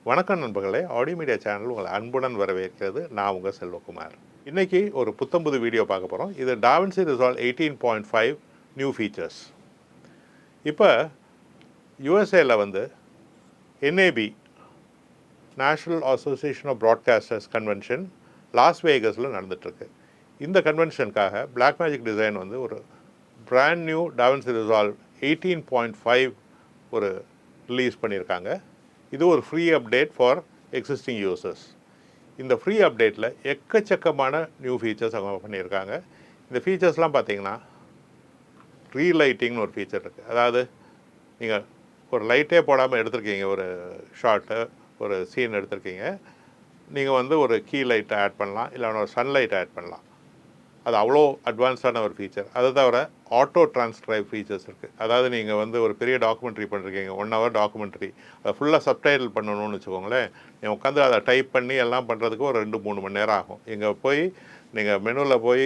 வணக்கம் நண்பர்களே, audio media channel உங்களை அன்புடன் வரவேற்கிறது. நான் உங்கள் செல்வகுமார். இன்றைக்கி ஒரு புத்தம்புது வீடியோ பார்க்க போகிறோம். இது டாவின்சி ரிசால்வ் 18.5 நியூ ஃபீச்சர்ஸ். இப்போ யூஎஸ்ஏல வந்து NAB National Association of Broadcasters convention Las வேகஸில் நடந்துகிட்ருக்கு. இந்த கன்வென்ஷனுக்காக பிளாக் மேஜிக் டிசைன் வந்து ஒரு பிராண்ட் நியூ டாவின்சி ரிசால்வ் 18.5 ஒரு ரிலீஸ் பண்ணியிருக்காங்க. இது ஒரு free update for existing users. இந்த ஃப்ரீ அப்டேட்டில் எக்கச்சக்கமான நியூ ஃபீச்சர்ஸ் அவங்க பண்ணியிருக்காங்க. இந்த ஃபீச்சர்ஸ்லாம் பார்த்தீங்கன்னா ரீலைட்டிங்னு ஒரு ஃபீச்சர் இருக்குது. அதாவது நீங்கள் ஒரு லைட்டே போடாமல் எடுத்திருக்கீங்க, ஒரு ஷார்ட்டு ஒரு சீன் எடுத்திருக்கீங்க, நீங்கள் வந்து ஒரு கீ லைட்டை ஆட் பண்ணலாம், இல்லை ஒரு சன்லைட் ஆட் பண்ணலாம். அது அவ்வளோ அட்வான்ஸான ஒரு ஃபீச்சர். அதை தவிர ஆட்டோ டிரான்ஸ்கிரைப் ஃபீச்சர்ஸ் இருக்குது. அதாவது நீங்கள் வந்து ஒரு பெரிய டாக்குமெண்ட்ரி பண்ணுறீங்க, 1 hour டாக்குமெண்ட்ரி, அதை ஃபுல்லாக சப்டைட்டில் பண்ணணும்னு வச்சுக்கோங்களேன். நீங்கள் உட்காந்து அதை டைப் பண்ணி எல்லாம் பண்ணுறதுக்கு ஒரு 2-3 மணி நேரம் ஆகும். இங்கே போய் நீங்கள் மெனுவில் போய்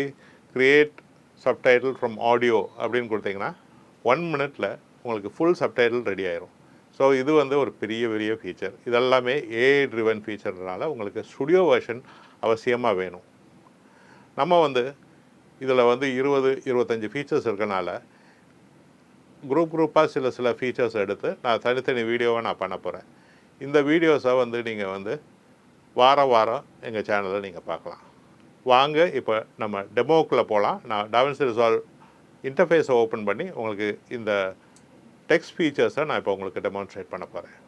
க்ரியேட் சப்டைட்டில் ஃப்ரம் ஆடியோ அப்படின்னு கொடுத்தீங்கன்னா 1 minute உங்களுக்கு ஃபுல் சப்டைட்டில் ரெடி ஆயிரும். ஸோ இது வந்து ஒரு பெரிய ஃபீச்சர். இதெல்லாமே AI ட்ரிவன் ஃபீச்சர்னால உங்களுக்கு ஸ்டுடியோ வெர்ஷன் அவசியமாக வேணும். நம்ம வந்து இதில் வந்து 20-25 ஃபீச்சர்ஸ் இருக்கனால குரூப்பாக சில ஃபீச்சர்ஸ் எடுத்து நான் தனித்தனி வீடியோவை நான் பண்ண போகிறேன். இந்த வீடியோஸை வந்து நீங்கள் வந்து வாரம் எங்கள் சேனலில் நீங்கள் பார்க்கலாம். வாங்க இப்போ நம்ம டெமோக்குள்ளே போகலாம். நான் டாவின்சி ரிசால்வ் இன்டர்ஃபேஸை ஓப்பன் பண்ணி உங்களுக்கு இந்த டெக்ஸ்ட் ஃபீச்சர்ஸை நான் இப்போ உங்களுக்கு டெமான்ஸ்ட்ரேட் பண்ண போகிறேன்.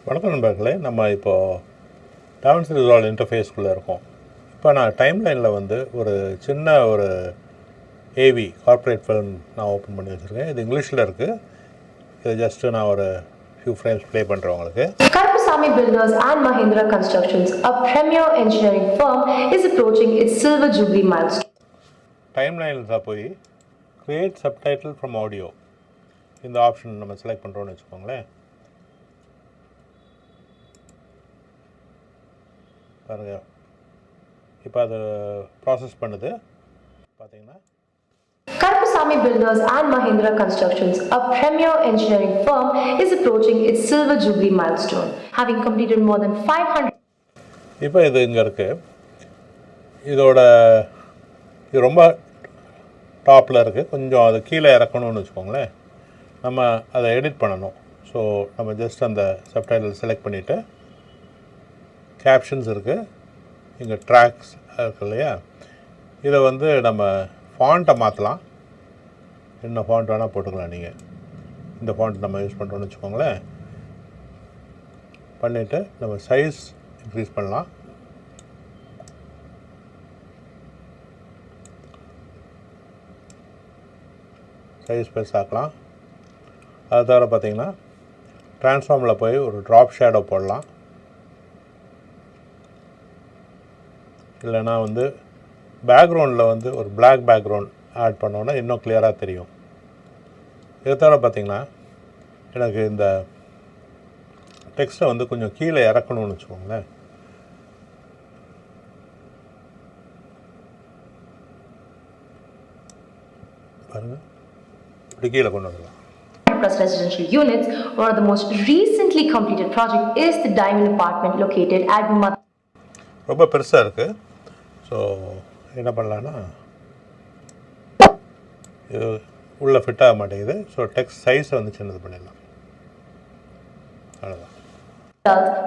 வணக்கம் நண்பர்களே, நம்ம இப்போது டாவின்சி ரிசால்வ் இன்டர்ஃபேஸ்க்குள்ளே இருக்கோம். இப்போ நான் டைம்லைனில் வந்து ஒரு சின்ன ஒரு AV கார்ப்பரேட் ஃபிலிம் நான் ஓப்பன் பண்ணி வச்சுருக்கேன். இது இங்கிலீஷில் இருக்குது. இது ஜஸ்ட்டு நான் ஒரு ஃபியூ ஃப்ரேம்ஸ் ப்ளே பண்ணுறேன் உங்களுக்கு. Karpasamy Builders and Mahindra Constructions, a premier engineering firm, is approaching its silver jubilee milestone. டைம்லைனில் போய் கிரியேட் சப்டைட்டில் ஃப்ரம் ஆடியோ இந்த ஆப்ஷன் நம்ம செலக்ட் பண்ணுறோன்னு வச்சுக்கோங்களேன். பாருங்கள், இப்போ அது ப்ராசஸ் பண்ணுது. பார்த்தீங்கன்னா Karpasamy Builders and Mahindra Constructions, a premier engineering firm, is approaching its silver jubilee milestone, having completed more than 500. இப்போ இது இங்கே இருக்குது. இது ரொம்ப டாப்பில் இருக்குது. கொஞ்சம் அது கீழே இறக்கணும்னு வச்சுக்கோங்களேன். நம்ம அதை எடிட் பண்ணணும். ஸோ நம்ம ஜஸ்ட் அந்த சப்டைட்டில் செலக்ட் பண்ணிவிட்டு கேப்ஷன்ஸ் இருக்குது, இங்கே ட்ராக்ஸ் இருக்கு இல்லையா, இதை வந்து நம்ம ஃபாண்ட்டை மாற்றலாம். என்ன ஃபாண்ட் வேணால் போட்டுக்கலாம். நீங்கள் இந்த ஃபாண்ட் நம்ம யூஸ் பண்ணுறோன்னு வச்சுக்கோங்களேன். பண்ணிவிட்டு நம்ம சைஸ் இன்க்ரீஸ் பண்ணலாம். சைஸ் பெருஸ் ஆக்கலாம். அது தவிர பார்த்திங்கன்னா ட்ரான்ஸ்ஃபார்மில் போய் ஒரு ட்ராப் ஷேடோ போடலாம். இல்லைனா வந்து பேக்ரவுண்டில் வந்து ஒரு பிளாக் பேக்ரவுண்ட் ஆட் பண்ணோன்னா இன்னும் கிளியராக தெரியும். இதை தவிர பார்த்திங்கன்னா எனக்கு இந்த டெக்ஸ்ட்டை வந்து கொஞ்சம் கீழே இறக்கணும்னு வச்சுக்கோங்களேன். பாருங்கள், இப்படி கீழே கொண்டு வரலாம். Plus residential units, one of the most recently completed project is the Diamond apartment located at ரொம்ப பெருசாக இருக்குது. ஸோ என்ன பண்ணலான்னா, இது உள்ளே ஃபிட் ஆக மாட்டேங்குது. ஸோ டெக்ஸ்ட் சைஸை வந்து சின்னது பண்ணிடலாம். அவ்வளோதான்.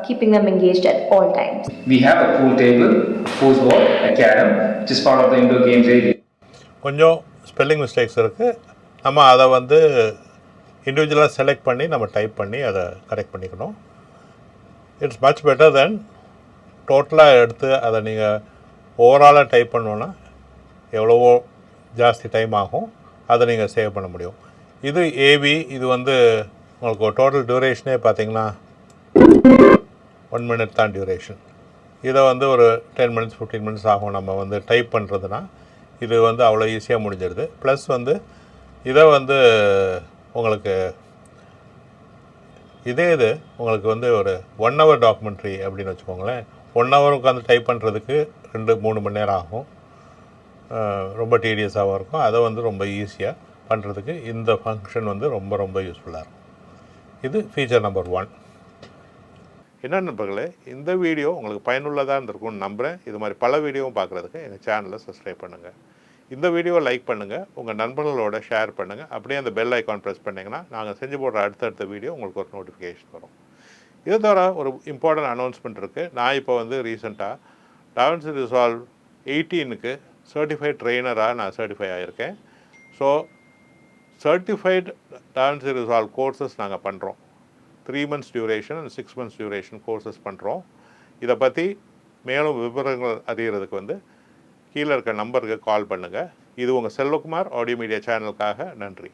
keeping them engaged at all times. We have a pool table, foosball, a carom, which is part of the indoor games area. கொஞ்சம் ஸ்பெல்லிங் மிஸ்டேக்ஸ் இருக்குது. நம்ம அதை வந்து இண்டிவிஜுவலாக செலக்ட் பண்ணி நம்ம டைப் பண்ணி அதை கரெக்ட் பண்ணிக்கணும். இட்ஸ் மச் பெட்டர் தென் டோட்டலாக எடுத்து அதை நீங்கள் ஓவராலாக டைப் பண்ணோன்னா எவ்வளவோ ஜாஸ்தி டைம் ஆகும். அதை நீங்கள் சேவ் பண்ண முடியும். இது AV, இது வந்து உங்களுக்கு டோட்டல் டியூரேஷனே பார்த்தீங்கன்னா 1 minute தான் டியூரேஷன். இதை வந்து ஒரு 10 minutes 15 minutes ஆகும் நம்ம வந்து டைப் பண்ணுறதுனா. இது வந்து அவ்வளோ ஈஸியாக முடிஞ்சிடுது. ப்ளஸ் வந்து இதை வந்து உங்களுக்கு இது உங்களுக்கு வந்து ஒரு 1 hour டாக்குமெண்ட்ரி அப்படின்னு வச்சுக்கோங்களேன். 1 hour உட்காந்து டைப் பண்ணுறதுக்கு 2-3 மணி நேரம் ஆகும். ரொம்ப டீடியஸாகவும் இருக்கும். அதை வந்து ரொம்ப ஈஸியாக பண்ணுறதுக்கு இந்த ஃபங்க்ஷன் வந்து ரொம்ப யூஸ்ஃபுல்லாக இருக்கும். இது ஃபீச்சர் நம்பர் 1. என்ன நண்பர்களே, இந்த வீடியோ உங்களுக்கு பயனுள்ளதாக இருந்திருக்கும்னு நம்புகிறேன். இது மாதிரி பல வீடியோவும் பார்க்குறதுக்கு எங்கள் சேனலை சப்ஸ்கிரைப் பண்ணுங்கள். இந்த வீடியோவை லைக் பண்ணுங்கள், உங்கள் நண்பர்களோட ஷேர் பண்ணுங்கள். அப்படியே அந்த பெல் ஐக்கான் ப்ரெஸ் பண்ணிங்கன்னா நாங்கள் செஞ்சு போடுற அடுத்தடுத்த வீடியோ உங்களுக்கு ஒரு நோட்டிஃபிகேஷன் வரும். இதை தவிர ஒரு இம்பார்ட்டன்ட் அனௌன்ஸ்மெண்ட் இருக்குது. நான் இப்போ வந்து ரீசெண்டாக டாவின்சி ரிசால்வ் 18க்கு சர்டிஃபைட் ட்ரெயினராக நான் சர்டிஃபை ஆகியிருக்கேன். So certified DaVinci Resolve courses நாங்கள் பண்ணுறோம். 3 months duration and 6 months duration courses பண்ணுறோம். இதை பற்றி மேலும் விவரங்கள் அறிகிறதுக்கு வந்து கீழே இருக்க நம்பருக்கு கால் பண்ணுங்கள். இது உங்கள் செல்வகுமார் ஆடியோ மீடியா சேனலுக்காக. நன்றி.